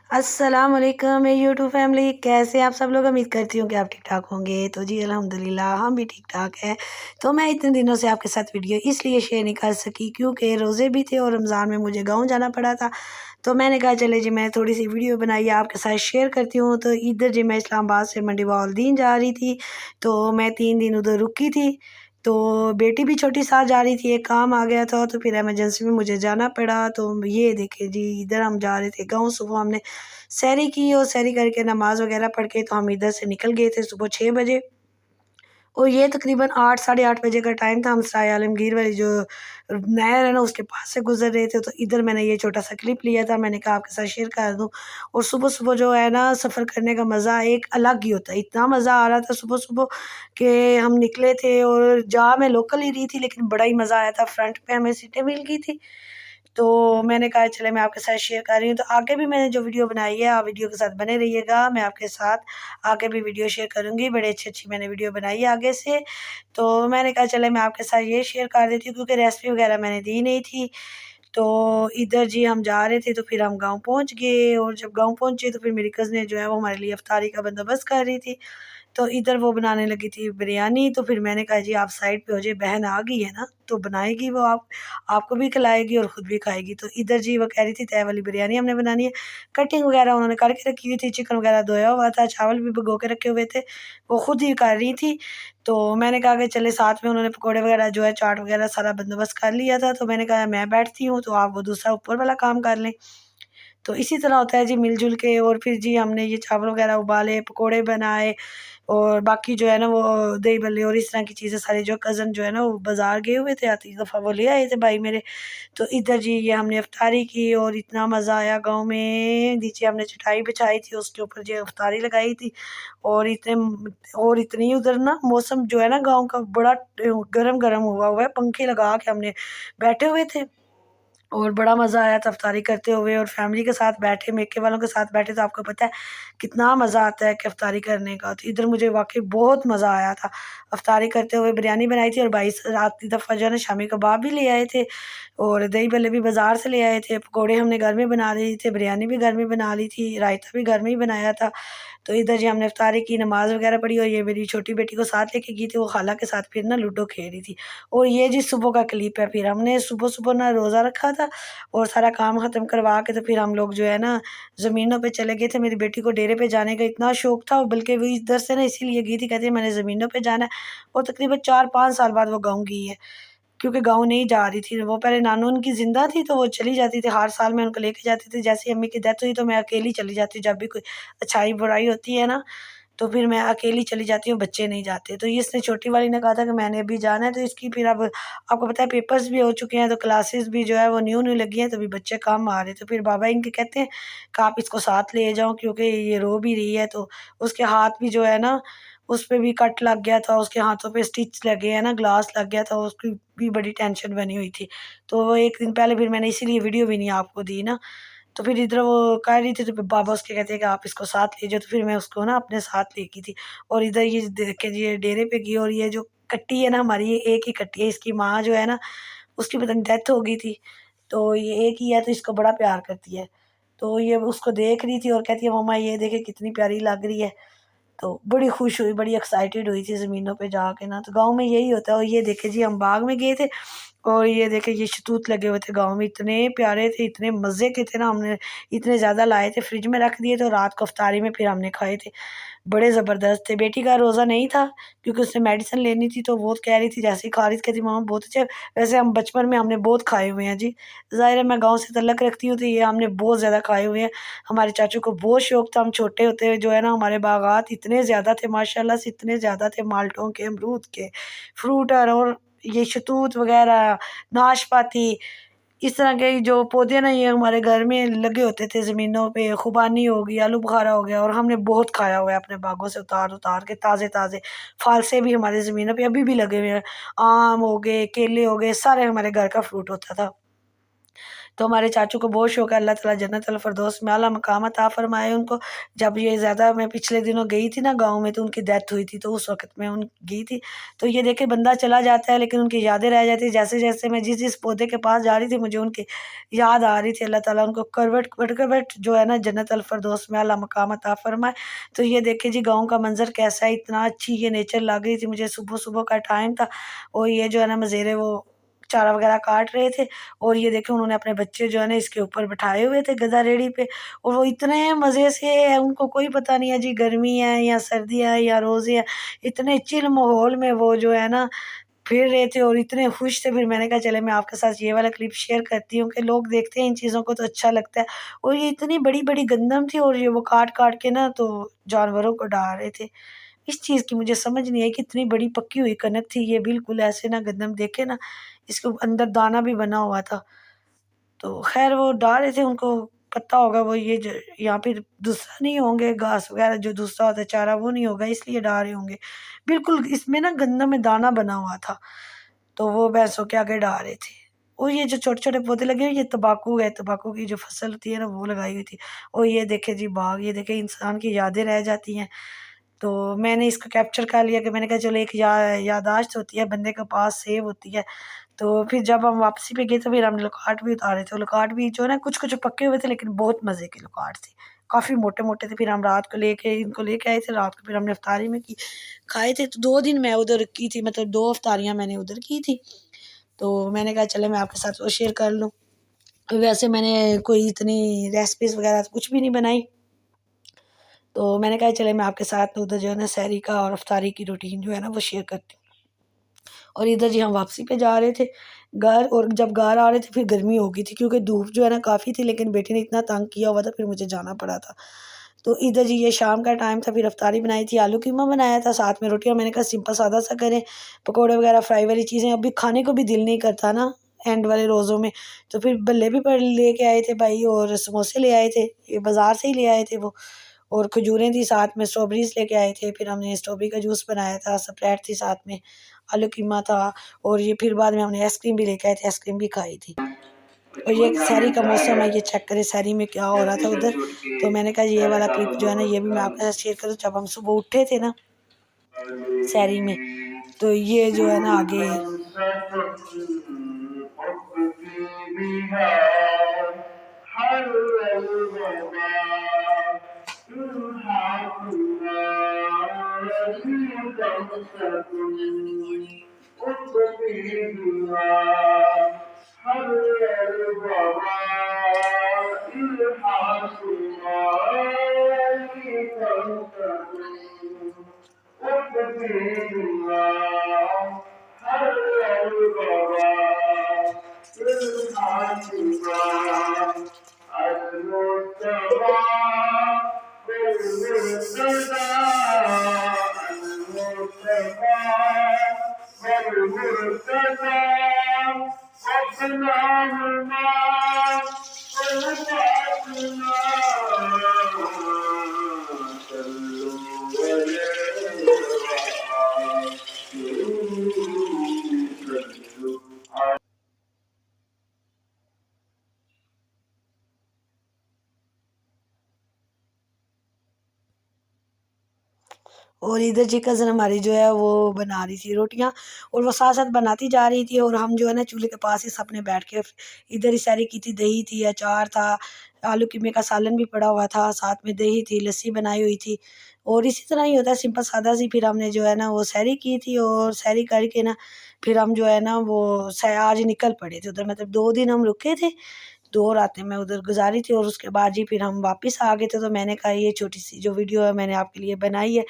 अस्सलाम वालेकुम मेरी यूट्यूब फैमिली, कैसे आप सब लोग। उम्मीद करती हूँ कि आप ठीक ठाक होंगे। तो जी अल्हम्दुलिल्लाह हम भी ठीक ठाक हैं। तो मैं इतने दिनों से आपके साथ वीडियो इसलिए शेयर नहीं कर सकी क्योंकि रोज़े भी थे और रमज़ान में मुझे गाँव जाना पड़ा था। तो मैंने कहा चले जी मैं थोड़ी सी वीडियो बनाई आपके साथ शेयर करती हूँ। तो इधर जी मैं इस्लामाबाद से मंडी बहाउद्दीन जा रही थी, तो मैं 3 दिन उधर रुकी थी। तो बेटी भी छोटी साथ जा रही थी, एक काम आ गया था तो फिर इमरजेंसी में मुझे जाना पड़ा। तो ये देखिए जी, इधर हम जा रहे थे गाँव। सुबह हमने सहरी की और सहरी करके नमाज़ वगैरह पढ़ के तो हम इधर से निकल गए थे सुबह 6 बजे। और ये तकरीबन 8 साढ़े 8 बजे का टाइम था। हम सराय आलमगीर वाली जो नहर है ना उसके पास से गुज़र रहे थे। तो इधर मैंने ये छोटा-सा क्लिप लिया था, मैंने कहा आपके साथ शेयर कर दूँ। और सुबह-सुबह जो है ना सफ़र करने का मज़ा एक अलग ही होता है। इतना मज़ा आ रहा था सुबह-सुबह कि हम निकले थे और जा मैं लोकल ही रही थी लेकिन बड़ा ही मज़ा आया था। फ्रंट पे हमें सीटें मिल गई थी। तो मैंने कहा चले मैं आपके साथ शेयर कर रही हूँ। तो आगे भी मैंने जो वीडियो बनाई है आप वीडियो के साथ बने रहिएगा। मैं आपके साथ आगे भी वीडियो शेयर करूँगी। बड़ी अच्छी-अच्छी मैंने वीडियो बनाई है आगे से। तो मैंने कहा चले मैं आपके साथ ये शेयर कर देती हूँ क्योंकि रेसिपी वगैरह मैंने दी नहीं थी। तो इधर जी हम जा रहे थे तो फिर हम गाँव पहुँच गए और जब गाँव पहुँचे तो फिर मेरी कज़िनें जो है वो हमारे लिए इफ्तारी का बंदोबस्त कर रही थी। तो इधर वो बनाने लगी थी बिरयानी। तो फिर मैंने कहा जी आप साइड पे हो जाइए, बहन आ गई है ना तो बनाएगी वो, आपको भी खिलाएगी और ख़ुद भी खाएगी। तो इधर जी वो कह रही थी तय वाली बिरयानी हमने बनानी है। कटिंग वगैरह उन्होंने करके रखी हुई थी, चिकन वगैरह धोया हुआ था, चावल भी भिगो के रखे हुए थे, वो खुद ही कर रही थी। तो मैंने कहा कि चले साथ में, उन्होंने पकौड़े वगैरह जो है चाट वगैरह सारा बंदोबस्त कर लिया था। तो मैंने कहा मैं बैठती हूँ तो आप वो दूसरा ऊपर वाला काम कर लें। तो इसी तरह होता है जी मिल-जुल के। और फिर जी हमने ये चावल वगैरह उबाले, पकोड़े बनाए और बाकी जो है ना वो दही बल्ले और इस तरह की चीज़ें सारी, जो कज़न जो है ना वो बाज़ार गए हुए थे, आती दफ़ा वो ले आए थे भाई मेरे। तो इधर जी ये हमने इफ्तारी की और इतना मज़ा आया गाँव में। नीचे हमने चटाई बिछाई थी, उसके ऊपर जो इफ्तारी लगाई थी। और इतनी उधर ना मौसम जो है ना गाँव का बड़ा गरम-गरम हुआ है, पंखे लगा के हमने बैठे हुए थे। और बड़ा मज़ा आया था इफ्तारी करते हुए और फैमिली के साथ बैठे, मेके वालों के साथ बैठे तो आपको पता है कितना मज़ा आता है कि इफ्तारी करने का। तो इधर मुझे वाक़ई बहुत मज़ा आया था इफ्तारी करते हुए। बिरयानी बनाई थी और भाई आती दफ़ा जो है ना शामी कबाब भी ले आए थे और दही भल्ले भी बाज़ार से ले आए थे। पकौड़े हमने घर में बना लिए थे, बिरयानी भी घर में बना ली थी, रायता भी घर में ही बनाया था। तो इधर जी हमने इफ्तारी की, नमाज़ वगैरह पढ़ी और ये मेरी छोटी बेटी को साथ लेके गई थी, वो खाला के साथ फिर ना लूडो खेल रही थी। और ये जी सुबह का क्लिप है। फिर हमने सुबह-सुबह ना रोज़ा रखा था और सारा काम ख़त्म करवा के तो फिर हम लोग जो है ना ज़मीनों पे चले गए थे। मेरी बेटी को डेरे पे जाने का इतना शौक था, बल्कि वो इधर से ना इसीलिए गई थी, कहती है मैंने ज़मीनों पे जाना है। और तकरीबन 4-5 साल बाद वो गाँव गई है क्योंकि गाँव नहीं जा रही थी। वो पहले नानू उनकी ज़िंदा थी तो वो चली जाती थी, हर साल मैं उनको लेके जाती थी। जैसे ही अम्मी की डेथ हुई तो मैं अकेली चली जाती हूँ, जब भी कोई अच्छाई-बुराई होती है ना तो फिर मैं अकेली चली जाती हूँ, बच्चे नहीं जाते। तो ये इसने छोटी वाली ने कहा था कि मैंने अभी जाना है, तो इसकी फिर अब आपको पता है पेपर्स भी हो चुके हैं तो क्लासेस भी जो है वो न्यू-न्यू लगी हैं, तो अभी बच्चे कम आ रहे। तो फिर बाबा इनके कहते हैं कि आप इसको साथ ले जाओ क्योंकि ये रो भी रही है। तो उसके हाथ भी जो है ना उस पे भी कट लग गया था, उसके हाथों पे स्टिच लगे हैं ना, ग्लास लग गया था, उसकी भी बड़ी टेंशन बनी हुई थी। तो 1 दिन पहले फिर मैंने इसीलिए वीडियो भी नहीं आपको दी ना। तो फिर इधर वो कर रही थी तो बाबा उसके कहते हैं कि आप इसको साथ ले जाओ। तो फिर मैं उसको ना अपने साथ लेके थी और इधर ये देखें जी, ये डेरे पे गई और ये जो कट्टी है ना हमारी, ये एक ही कट्टी है। इसकी माँ जो है ना उसकी पता नहीं डेथ हो गई थी, तो ये एक ही है तो इसको बड़ा प्यार करती है। तो ये उसको देख रही थी और कहती है मम्मा ये देखे कितनी प्यारी लग रही है। तो बड़ी खुश हुई, बड़ी एक्साइटेड हुई थी ज़मीनों पे जाके ना। तो गाँव में यही होता है। और ये देखे जी हम बाग में गए थे और ये देखे ये शतूत लगे हुए थे गाँव में, इतने प्यारे थे, इतने मज़े के थे ना, हमने इतने ज़्यादा लाए थे, फ्रिज में रख दिए तो रात को इफ्तारी में फिर हमने खाए थे। बड़े ज़बरदस्त थे। बेटी का रोज़ा नहीं था क्योंकि उसने मेडिसिन लेनी थी, तो वो कह रही थी, जैसे ही खा रही थी कहती मम्मा बहुत अच्छे। वैसे हम बचपन में हमने बहुत खाए हुए हैं जी। ज़ाहिर है मैं गाँव से तल्लक रखती हूँ तो ये हमने बहुत ज़्यादा खाए हुए हैं। हमारे चाचू को बहुत शौक था, हम छोटे होते हुए जो है ना हमारे बागात इतने ज़्यादा थे, माशाल्लाह से इतने ज़्यादा थे, माल्टों के, अमरूद के, फ्रूट और ये शतूत वग़ैरह, नाशपाती, इस तरह के जो पौधे ना ये हमारे घर में लगे होते थे ज़मीनों पे। खुबानी हो गई, आलू बुखारा हो गया और हमने बहुत खाया हुआ है अपने बागों से उतार-उतार के ताज़े-ताज़े। फ़ालसे भी हमारी ज़मीनों पे अभी भी लगे हुए हैं। आम हो गए, केले हो गए, सारे हमारे घर का फ्रूट होता था। तो हमारे चाचू को बहुत शौक है, अल्लाह ताला जन्नत अल फिरदौस में आला मकाम अता फरमाए उनको। जब ये ज़्यादा, मैं पिछले दिनों गई थी ना गाँव में, तो उनकी डेथ हुई थी, तो उस वक़्त मैं उन गई थी। तो ये देखे बंदा चला जाता है लेकिन उनकी यादें रह जाती हैं। जैसे-जैसे मैं जिस-जिस पौधे के पास जा रही थी, मुझे उनकी याद आ रही थी। अल्लाह ताला उनको करवट जो है ना जन्नत अल फिरदौस में आला मकाम अता फरमाए। तो ये देखिए जी गाँव का मंज़र कैसा है, इतना अच्छी ये नेचर लग रही थी मुझे। सुबह-सुबह का टाइम था और ये जो है ना मज़ेरे वो चारा वगैरह काट रहे थे और ये देखिए उन्होंने अपने बच्चे जो है ना इसके ऊपर बिठाए हुए थे गधा रेडी पे, और वो इतने मज़े से है, उनको कोई पता नहीं है जी गर्मी है या सर्दी है या रोज़े है। इतने चिल माहौल में वो जो है ना फिर रहे थे और इतने खुश थे। फिर मैंने कहा चले मैं आपके साथ ये वाला क्लिप शेयर करती हूँ कि लोग देखते हैं इन चीज़ों को तो अच्छा लगता है। और ये इतनी बड़ी-बड़ी गंदम थी और ये वो काट-काट के ना तो जानवरों को डाल रहे थे। इस चीज़ की मुझे समझ नहीं आई कि इतनी बड़ी पकी हुई कनक थी, ये बिल्कुल ऐसे ना गंदम देखे ना, इसके अंदर दाना भी बना हुआ था। तो ख़ैर वो डाल रहे थे, उनको पता होगा वो ये यहाँ पे दूसरा नहीं होंगे, घास वग़ैरह जो दूसरा होता है चारा वो नहीं होगा इसलिए डाल रहे होंगे। बिल्कुल इसमें ना गंदम में दाना बना हुआ था, तो वो भैंसों के आगे डाल रहे थे। और ये जो छोटे-छोटे पौधे लगे हुए, ये तम्बाकू है, तम्बाकू की जो फसल होती है ना वो लगाई हुई थी। और ये देखे जी बाग, ये देखे इंसान की यादें रह जाती हैं। तो मैंने इसको कैप्चर कर लिया कि मैंने कहा चलो एक याददाश्त होती है बंदे के पास, सेव होती है। तो फिर जब हम वापसी पे गए तो फिर हमने लोकाट भी उतारे थे। लोकाट भी जो है ना कुछ-कुछ पके हुए थे लेकिन बहुत मज़े के लोकाट थे। काफ़ी मोटे-मोटे थे। फिर हम रात को लेके इनको लेके आए थे, रात को फिर हमने इफ्तारी में की खाए थे। तो 2 दिन मैं उधर की थी, मतलब 2 इफ्तारियाँ मैंने उधर की थी। तो मैंने कहा चले मैं आपके साथ वो शेयर कर लूँ। वैसे मैंने कोई इतनी रेसिपीज़ वगैरह तो कुछ भी नहीं बनाई। तो मैंने कहा चले मैं आपके साथ उधर जो है ना सहरी का और इफ्तारी की रूटीन जो है ना वो शेयर करती हूँ। और इधर जी हम वापसी पे जा रहे थे घर, और जब घर आ रहे थे फिर गर्मी हो गई थी क्योंकि धूप जो है ना काफ़ी थी, लेकिन बेटे ने इतना तंग किया हुआ था फिर मुझे जाना पड़ा था। तो इधर जी ये शाम का टाइम था, फिर इफ्तारी बनाई थी, आलू कीमा बनाया था, साथ में रोटियाँ। मैंने कहा सिंपल सादा सा करें, पकौड़े वगैरह फ्राई वाली चीज़ें अभी खाने को भी दिल नहीं करता ना एंड वाले रोज़ों में। तो फिर बल्ले भी पर लेके आए थे भाई और समोसे ले आए थे, ये बाज़ार से ही ले आए थे वो, और खजूरें थी साथ में, स्ट्रॉबेरीज़ लेके आए थे। फिर हमने स्ट्रॉबेरी का जूस बनाया था, स्प्राइट थी साथ में, आलू कीमा था, और ये फिर बाद में हमने आइसक्रीम भी लेके आए थे, आइसक्रीम भी खाई थी। और ये सहरी का मौसम है, ये चेक करें सहरी में क्या हो रहा था उधर। तो मैंने कहा ये वाला क्लिप जो है ना ये भी मैं आपके साथ शेयर करूँ। जब हम सुबह उठे थे ना सहरी में, तो ये जो है ना आगे और इधर जी कज़न हमारी जो है वो बना रही थी रोटियां, और वो साथ साथ बनाती जा रही थी और हम जो है ना चूल्हे के पास ही सबने बैठ के इधर ही सारी की थी। दही थी, अचार था, आलू कीमे का सालन भी पड़ा हुआ था, साथ में दही थी, लस्सी बनाई हुई थी, और इसी तरह ही होता है सिंपल सादा सी। फिर हमने जो है ना वो सहरी की थी, और सहरी करके ना फिर हम जो है ना वो आज निकल पड़े थे उधर। मतलब 2 दिन हम रुके थे, 2 रातें मैं उधर गुजारी थी, और उसके बाद जी फिर हम वापस आ गए थे। तो मैंने कहा ये छोटी सी जो वीडियो है मैंने आपके लिए बनाई है।